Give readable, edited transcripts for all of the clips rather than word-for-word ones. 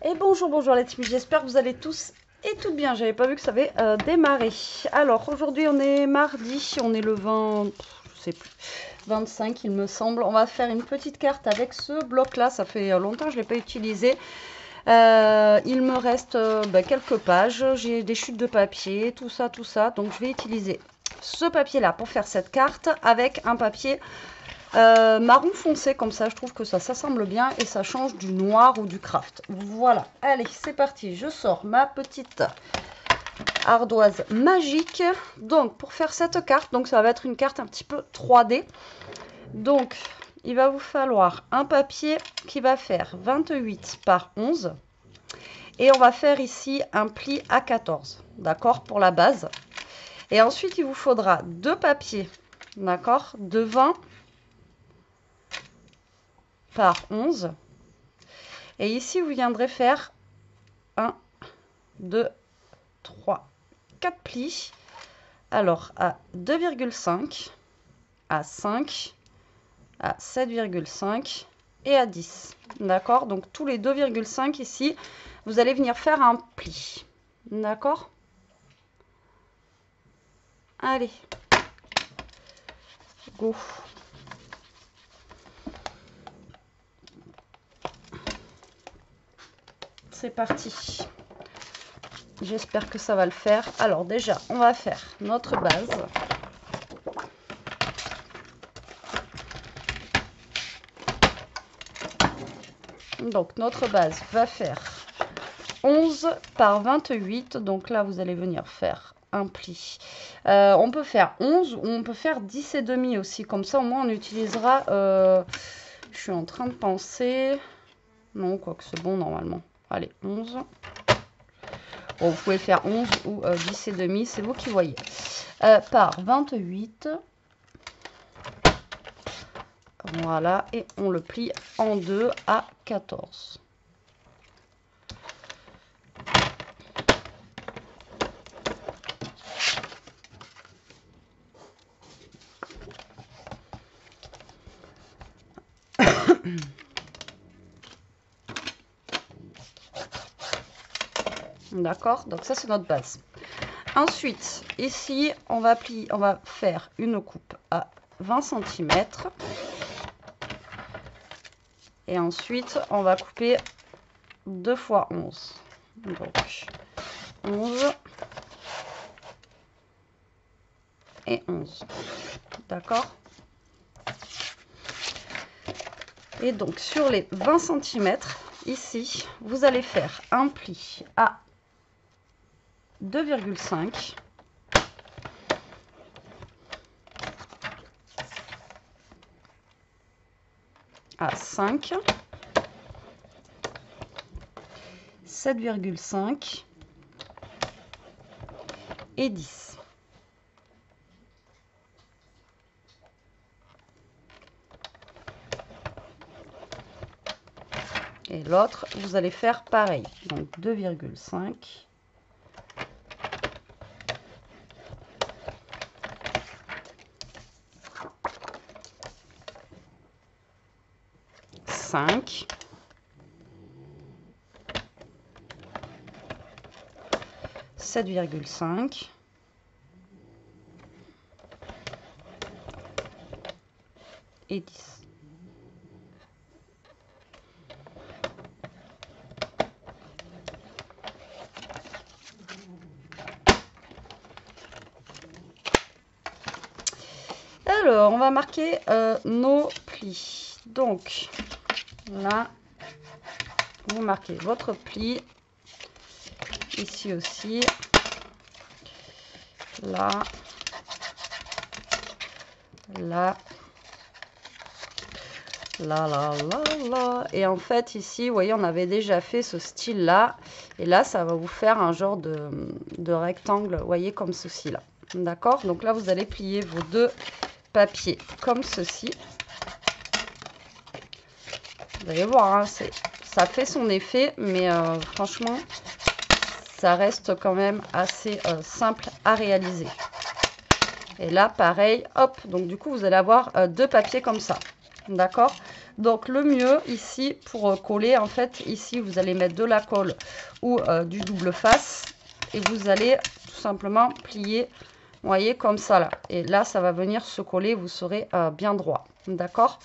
Et bonjour les teams, j'espère que vous allez tous et toutes bien. J'avais pas vu que ça avait démarré. Alors aujourd'hui on est mardi, on est le 20, je sais plus, 25 il me semble. On va faire une petite carte avec ce bloc là, ça fait longtemps que je ne l'ai pas utilisé. Il me reste quelques pages, j'ai des chutes de papier, tout ça. Donc je vais utiliser ce papier là pour faire cette carte avec un papier marron foncé, comme ça je trouve que ça s'assemble bien et ça change du noir ou du craft. Voilà, allez c'est parti, je sors ma petite ardoise magique. Donc pour faire cette carte, donc ça va être une carte un petit peu 3D. Donc il va vous falloir un papier qui va faire 28 par 11 et on va faire ici un pli à 14, d'accord, pour la base. Et ensuite il vous faudra deux papiers, d'accord, de 20 par 11. Et ici, vous viendrez faire 1, 2, 3, 4 plis. Alors, à 2,5, à 5, à 7,5 et à 10. D'accord? Donc, tous les 2,5 ici, vous allez venir faire un pli. D'accord? Allez. Go. C'est parti. J'espère que ça va le faire. Alors déjà, on va faire notre base. Donc notre base va faire 11 par 28. Donc là, vous allez venir faire un pli. On peut faire 11 ou on peut faire 10 et demi aussi. Comme ça, au moins, on utilisera... je suis en train de penser... Non, quoique c'est bon normalement. Allez, 11. Bon, vous pouvez faire 11 ou 10 et demi, c'est vous qui voyez. Par 28. Voilà, et on le plie en deux à 14. D'accord, donc ça c'est notre base. Ensuite, ici, on va faire une coupe à 20 cm. Et ensuite, on va couper 2 fois 11. Donc, 11 et 11. D'accord? Et donc, sur les 20 cm, ici, vous allez faire un pli à 2,5. À 5, 7,5 et 10. Et l'autre, vous allez faire pareil. Donc 2,5. 5, 7,5 et 10. Alors, on va marquer nos plis. Donc, là, vous marquez votre pli. Ici aussi. Là. Là. Là. Et en fait, ici, vous voyez, on avait déjà fait ce style-là. Et là, ça va vous faire un genre de rectangle, vous voyez, comme ceci, là. D'accord? Donc là, vous allez plier vos deux papiers comme ceci. Vous allez voir, hein, ça fait son effet, mais franchement, ça reste quand même assez simple à réaliser. Et là, pareil, hop, donc du coup, vous allez avoir deux papiers comme ça. d'accord? Donc le mieux ici pour coller, en fait, ici vous allez mettre de la colle ou du double face et vous allez tout simplement plier, vous voyez, comme ça là. Et là, ça va venir se coller, vous serez bien droit, d'accord?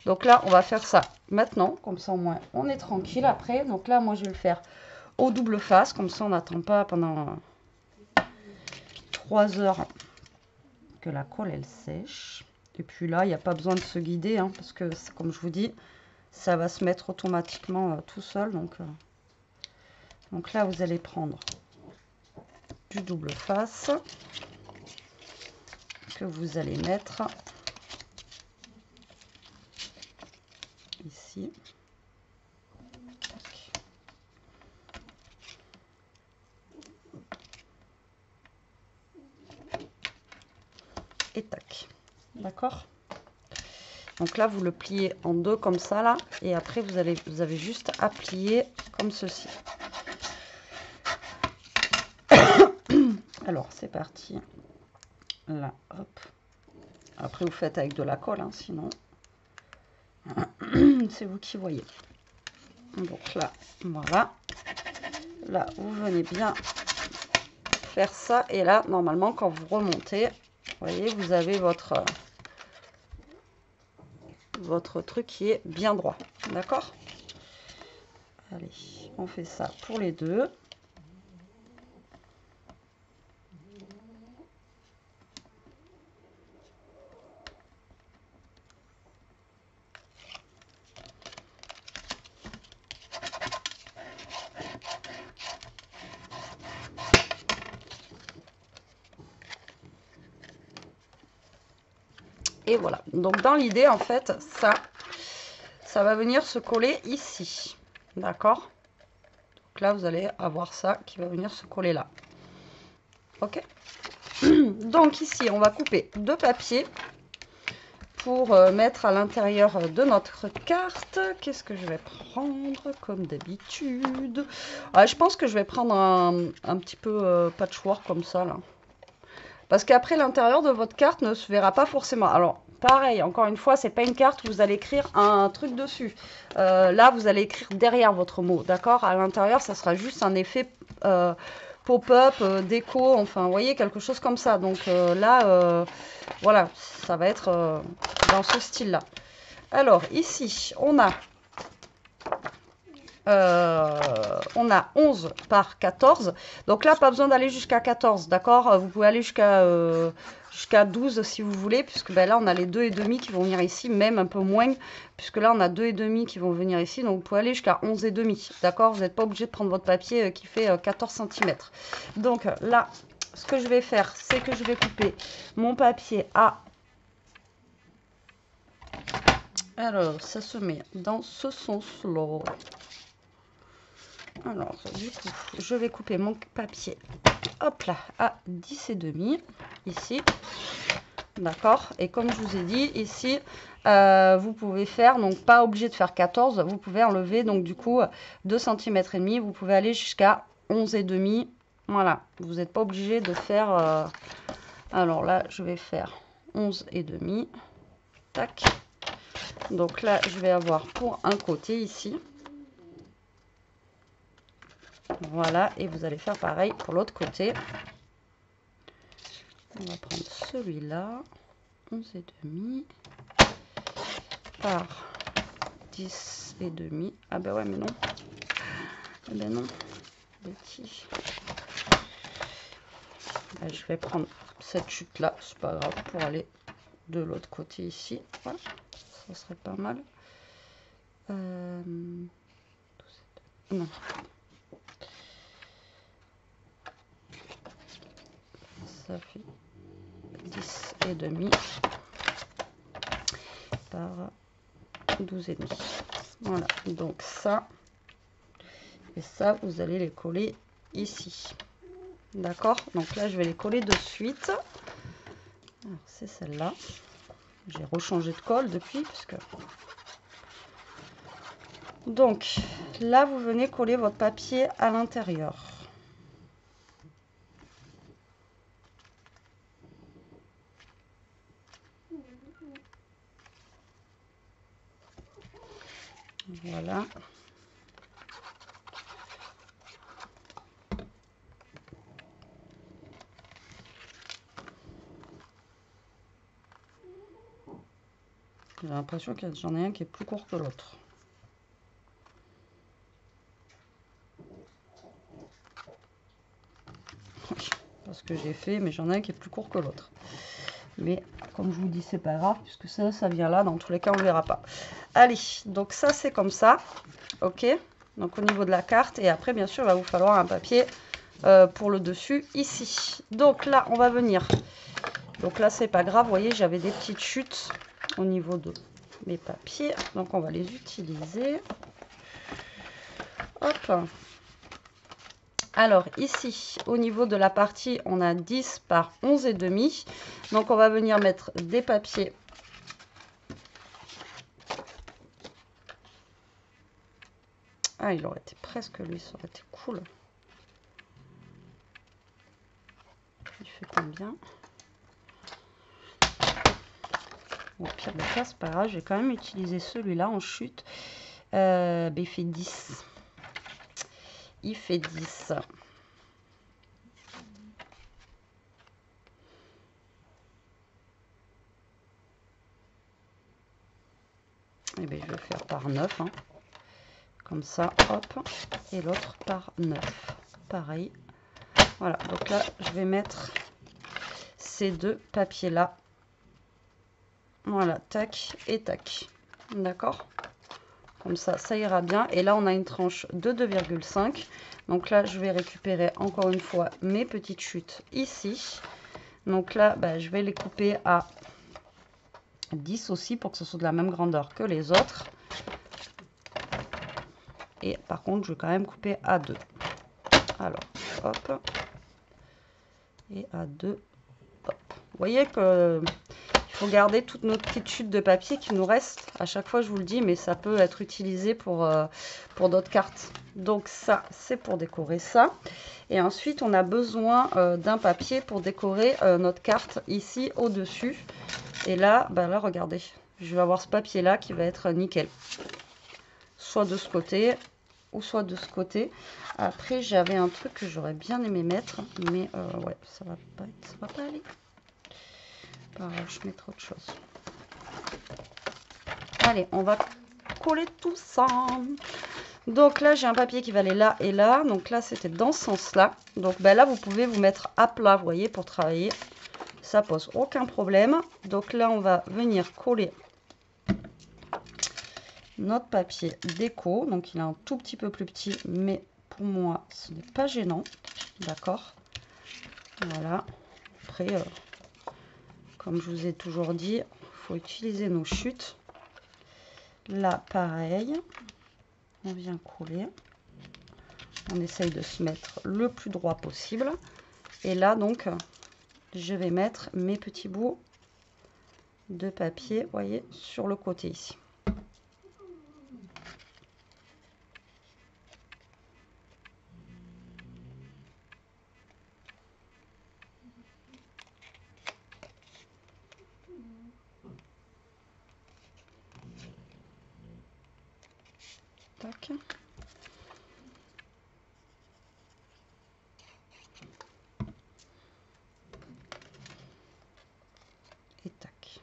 Donc là, on va faire ça maintenant, comme ça au moins on est tranquille après. Donc là, moi je vais le faire au double face, comme ça on n'attend pas pendant 3 heures que la colle elle sèche. Et puis là, il n'y a pas besoin de se guider, hein, parce que comme je vous dis, ça va se mettre automatiquement tout seul. Donc là, vous allez prendre du double face que vous allez mettre ici. Et tac, d'accord? Donc là, vous le pliez en deux comme ça là, et après vous avez juste à plier comme ceci. Alors c'est parti. Là, hop. Après vous faites avec de la colle, hein, sinon c'est vous qui voyez. Donc là, voilà. Là, vous venez bien faire ça, et là, normalement, quand vous remontez, vous voyez, vous avez votre truc qui est bien droit, d'accord? Allez, on fait ça pour les deux. Et voilà, donc dans l'idée, en fait, ça va venir se coller ici, d'accord? Donc là, vous allez avoir ça qui va venir se coller là. Ok? Donc ici, on va couper deux papiers pour mettre à l'intérieur de notre carte. Qu'est-ce que je vais prendre comme d'habitude? Je pense que je vais prendre un petit peu patchwork comme ça, là. Parce qu'après, l'intérieur de votre carte ne se verra pas forcément. Alors, pareil, encore une fois, c'est pas une carte où vous allez écrire un truc dessus. Là, vous allez écrire derrière votre mot, d'accord? À l'intérieur, ça sera juste un effet pop-up, déco, enfin, vous voyez, quelque chose comme ça. Donc là, voilà, ça va être dans ce style-là. Alors, ici, on a 11 par 14. Donc là, pas besoin d'aller jusqu'à 14, d'accord? Vous pouvez aller jusqu'à 12 si vous voulez, puisque ben, là, on a les 2,5 qui vont venir ici, même un peu moins, puisque là, on a 2,5 qui vont venir ici. Donc, vous pouvez aller jusqu'à 11,5, d'accord? Vous n'êtes pas obligé de prendre votre papier qui fait 14 cm. Donc là, ce que je vais faire, c'est que je vais couper mon papier à... Alors, ça se met dans ce sens-là. Alors, du coup, je vais couper mon papier, hop là, à 10,5, ici, d'accord? Et comme je vous ai dit, ici, vous pouvez faire, donc pas obligé de faire 14, vous pouvez enlever, donc du coup, 2 cm et demi, vous pouvez aller jusqu'à 11,5, voilà, vous n'êtes pas obligé de faire, alors là, je vais faire 11,5, tac, donc là, je vais avoir pour un côté ici. Voilà, et vous allez faire pareil pour l'autre côté. On va prendre celui-là, 11,5 par 10,5. Ah ben ouais, mais non. Ah ben non, petit. Ben, je vais prendre cette chute-là, c'est pas grave, pour aller de l'autre côté ici. Voilà, ça serait pas mal. Non. Ça fait 10,5 par 12,5. Voilà, donc ça et ça, vous allez les coller ici. D'accord? Donc là, je vais les coller de suite. C'est celle-là. J'ai rechangé de colle depuis, puisque... Donc, là, vous venez coller votre papier à l'intérieur. Voilà. J'ai l'impression que j'en ai un qui est plus court que l'autre. Parce que j'ai fait, mais j'en ai un qui est plus court que l'autre. Mais comme je vous dis, c'est pas grave, puisque ça vient là. Dans tous les cas, on ne verra pas. Allez, donc ça, c'est comme ça. Ok, donc au niveau de la carte. Et après, bien sûr, il va vous falloir un papier pour le dessus, ici. Donc là, on va venir. Donc là, c'est pas grave. Vous voyez, j'avais des petites chutes au niveau de mes papiers. Donc, on va les utiliser. Hop. Alors ici, au niveau de la partie, on a 10 par 11,5. Donc on va venir mettre des papiers. Ah, il aurait été presque lui, ça aurait été cool. Il fait combien? Au pire des cas, c'est pas grave, je vais quand même utiliser celui-là en chute. Il fait 10. Il fait 10. Et bien, je vais faire par 9. Hein. Comme ça, hop. Et l'autre par 9. Pareil. Voilà, donc là, je vais mettre ces deux papiers-là. Voilà, tac et tac. D'accord? Comme ça ira bien. Et là, on a une tranche de 2,5. Donc là, je vais récupérer encore une fois mes petites chutes ici. Donc là, je vais les couper à 10 aussi pour que ce soit de la même grandeur que les autres. Et par contre, je vais quand même couper à 2. Alors, hop. Et à 2, hop. Vous voyez que il faut garder toutes nos petites chutes de papier qui nous restent. À chaque fois, je vous le dis, mais ça peut être utilisé pour d'autres cartes. Donc ça, c'est pour décorer ça. Et ensuite, on a besoin d'un papier pour décorer notre carte ici au-dessus. Et là, là, regardez, je vais avoir ce papier-là qui va être nickel. Soit de ce côté, ou soit de ce côté. Après, j'avais un truc que j'aurais bien aimé mettre, mais ouais, ça va pas aller. Je mettrai autre chose. Allez, on va coller tout ça. Donc là, j'ai un papier qui va aller là et là. Donc là, c'était dans ce sens-là. Donc là, vous pouvez vous mettre à plat, vous voyez, pour travailler. Ça pose aucun problème. Donc là, on va venir coller notre papier déco. Donc il est un tout petit peu plus petit, mais pour moi, ce n'est pas gênant. D'accord? Voilà. Après, comme je vous ai toujours dit, il faut utiliser nos chutes. Là, pareil. On vient coller. On essaye de se mettre le plus droit possible. Et là, donc, je vais mettre mes petits bouts de papier, vous voyez, sur le côté ici. Tac. Et tac.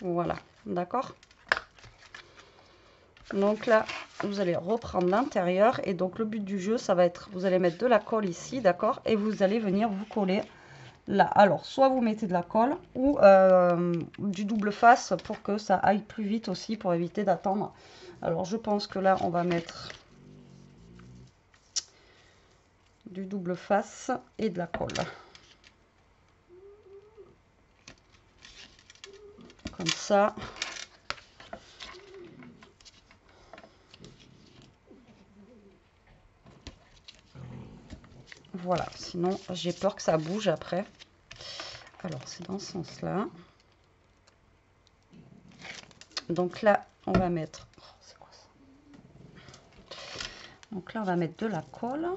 Voilà, d'accord? Donc là, vous allez reprendre l'intérieur. Et donc, le but du jeu, ça va être, vous allez mettre de la colle ici, d'accord? Et vous allez venir vous coller là. Alors, soit vous mettez de la colle ou du double face pour que ça aille plus vite aussi, pour éviter d'attendre. Alors, je pense que là, on va mettre du double face et de la colle. Comme ça. Voilà, sinon j'ai peur que ça bouge après. Alors, c'est dans ce sens-là. Donc là, on va mettre... Oh, c'est quoi ça? Donc là, on va mettre de la colle.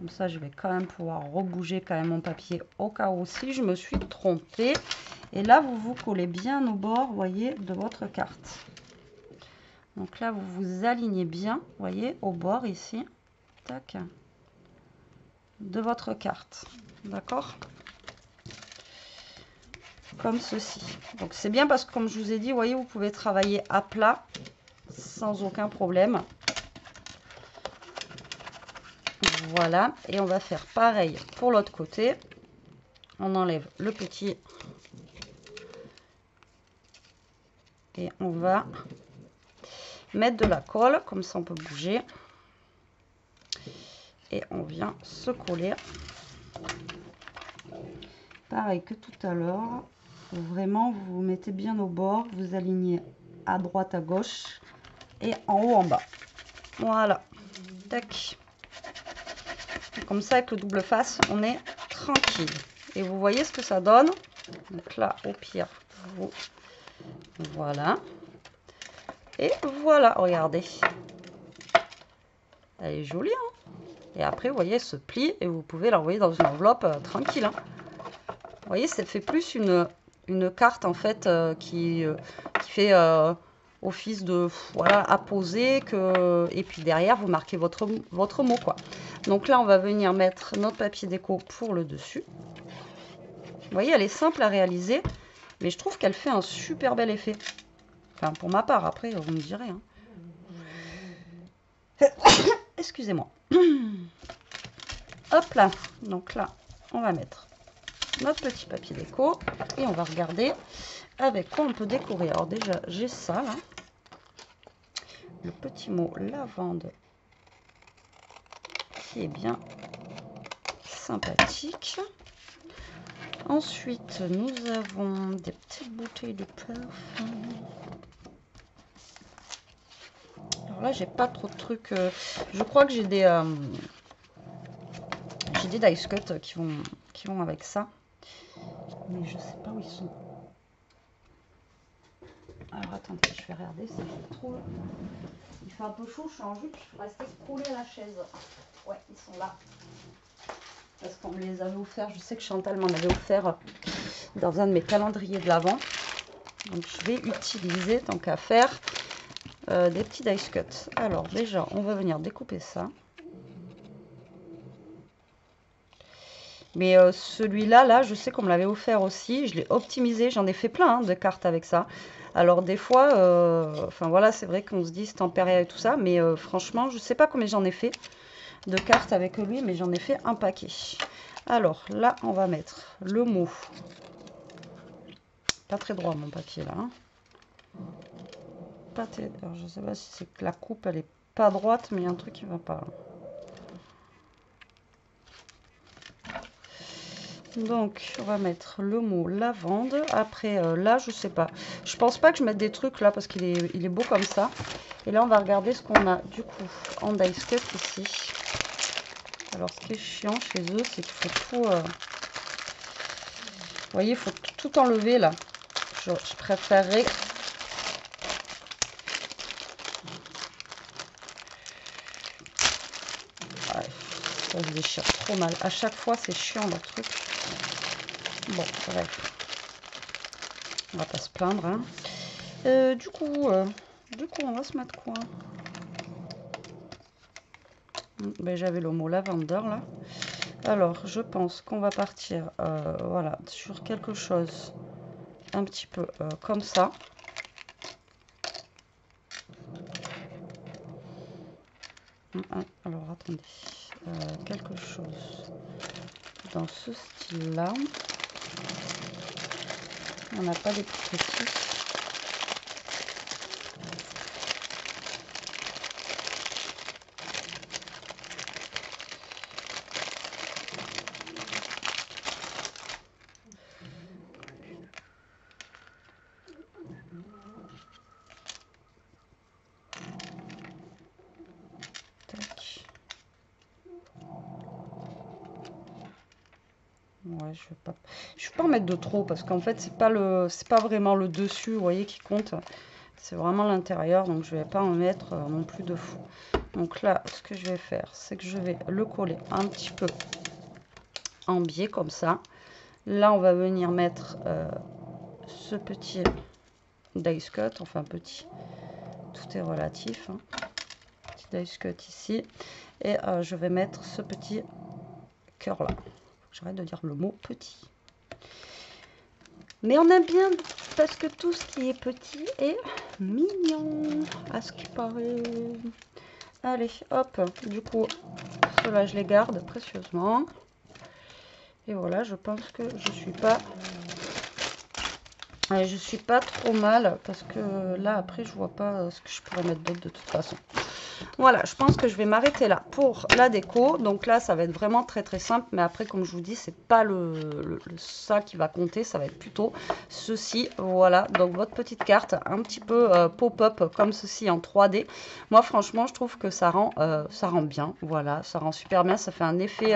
Comme ça, je vais quand même pouvoir rebouger quand même mon papier au cas où si je me suis trompée. Et là, vous vous collez bien au bord, vous voyez, de votre carte. Donc là, vous vous alignez bien, vous voyez, au bord ici. Tac. De votre carte. D'accord? Comme ceci. Donc c'est bien parce que comme je vous ai dit, vous voyez, vous pouvez travailler à plat sans aucun problème. Voilà, et on va faire pareil pour l'autre côté. On enlève le petit et on va mettre de la colle, comme ça on peut bouger. Et on vient se coller. Pareil que tout à l'heure. Vraiment, vous vous mettez bien au bord, vous alignez à droite, à gauche et en haut, en bas. Voilà. Tac. Comme ça, avec le double face, on est tranquille. Et vous voyez ce que ça donne. Donc là, au pire, vous... voilà. Et voilà, regardez. Elle est jolie, hein. Et après, vous voyez, elle se plie et vous pouvez l'envoyer dans une enveloppe tranquille. Hein. Vous voyez, ça fait plus une carte, en fait, qui fait office de, voilà, à poser. Et puis derrière, vous marquez votre mot, quoi. Donc là, on va venir mettre notre papier déco pour le dessus. Vous voyez, elle est simple à réaliser, mais je trouve qu'elle fait un super bel effet. Enfin, pour ma part, après, vous me direz. Hein. Excusez-moi. Hop là. Donc là, on va mettre notre petit papier déco et on va regarder avec quoi on peut décorer. Alors déjà, j'ai ça là. Le petit mot lavande qui est bien sympathique. Ensuite, nous avons des petites bouteilles de parfum. Alors là, j'ai pas trop de trucs. Je crois que j'ai des dice cut qui vont avec ça. Mais je sais pas où ils sont. Alors attendez, je vais regarder si je les trouve. Il fait un peu chaud, je suis en jupe, je suis restée collée à la chaise. Ouais, ils sont là. Parce qu'on me les avait offerts, je sais que Chantal m'en avait offert dans un de mes calendriers de l'Avent. Donc je vais utiliser, tant qu'à faire, des petits dice cut. Alors déjà, on va venir découper ça. Mais celui-là, là, je sais qu'on me l'avait offert aussi. Je l'ai optimisé. J'en ai fait plein hein, de cartes avec ça. Alors des fois, enfin voilà, c'est vrai qu'on se dit c'est tempéré et tout ça. Mais franchement, je ne sais pas combien j'en ai fait de cartes avec lui. Mais j'en ai fait un paquet. Alors là, on va mettre le mot. Pas très droit mon papier là. Hein. Pas très... Alors, je ne sais pas si c'est que la coupe, elle est pas droite. Mais il y a un truc qui ne va pas. Donc, on va mettre le mot lavande. Après, là, je sais pas. Je pense pas que je mette des trucs là parce qu'il est beau comme ça. Et là, on va regarder ce qu'on a du coup en dice cut ici. Alors, ce qui est chiant chez eux, c'est qu'il faut tout... vous voyez, il faut tout enlever là. Je préférerais... Ouais, ça se déchire trop mal. À chaque fois, c'est chiant leur truc. Bon, bref. On va pas se plaindre. Hein. Du coup, on va se mettre quoi? Ben, j'avais le mot lavender là. Alors, je pense qu'on va partir voilà, sur quelque chose un petit peu comme ça. Alors, attendez. Quelque chose dans ce style-là. On n'a pas des petits. Ouais, je vais pas en mettre de trop parce qu'en fait c'est pas vraiment le dessus, vous voyez, qui compte. C'est vraiment l'intérieur, donc je vais pas en mettre non plus de fou. Donc là, ce que je vais faire, c'est que je vais le coller un petit peu en biais comme ça. Là, on va venir mettre ce petit dice cut, enfin petit, tout est relatif, hein. Petit dice cut ici. Et je vais mettre ce petit cœur là. J'arrête de dire le mot petit. Mais on aime bien parce que tout ce qui est petit est mignon, à ce qui paraît. Allez, hop, du coup, ceux-là, je les garde précieusement. Et voilà, je pense que je suis pas... Allez, je suis pas trop mal, parce que là, après, je vois pas ce que je pourrais mettre d'autre de toute façon. Voilà, je pense que je vais m'arrêter là pour la déco. Donc là, ça va être vraiment très très simple. Mais après, comme je vous dis, c'est pas ça qui va compter. Ça va être plutôt ceci. Voilà, donc votre petite carte, un petit peu pop-up comme ceci en 3D. Moi, franchement, je trouve que ça rend bien. Voilà, ça rend super bien. Ça fait un effet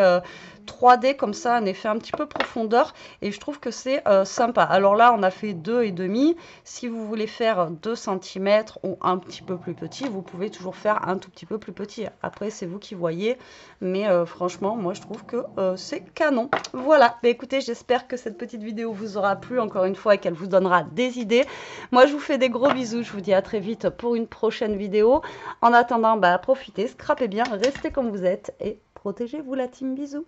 3D comme ça, un effet un petit peu profondeur. Et je trouve que c'est sympa. Alors là, on a fait 2,5. Si vous voulez faire 2 cm ou un petit peu plus petit, vous pouvez toujours faire un tout petit peu plus petit. Après, c'est vous qui voyez. Mais franchement, moi, je trouve que c'est canon. Voilà. Bah, écoutez, j'espère que cette petite vidéo vous aura plu encore une fois et qu'elle vous donnera des idées. Moi, je vous fais des gros bisous. Je vous dis à très vite pour une prochaine vidéo. En attendant, bah, profitez, scrapez bien, restez comme vous êtes et protégez-vous la team. Bisous.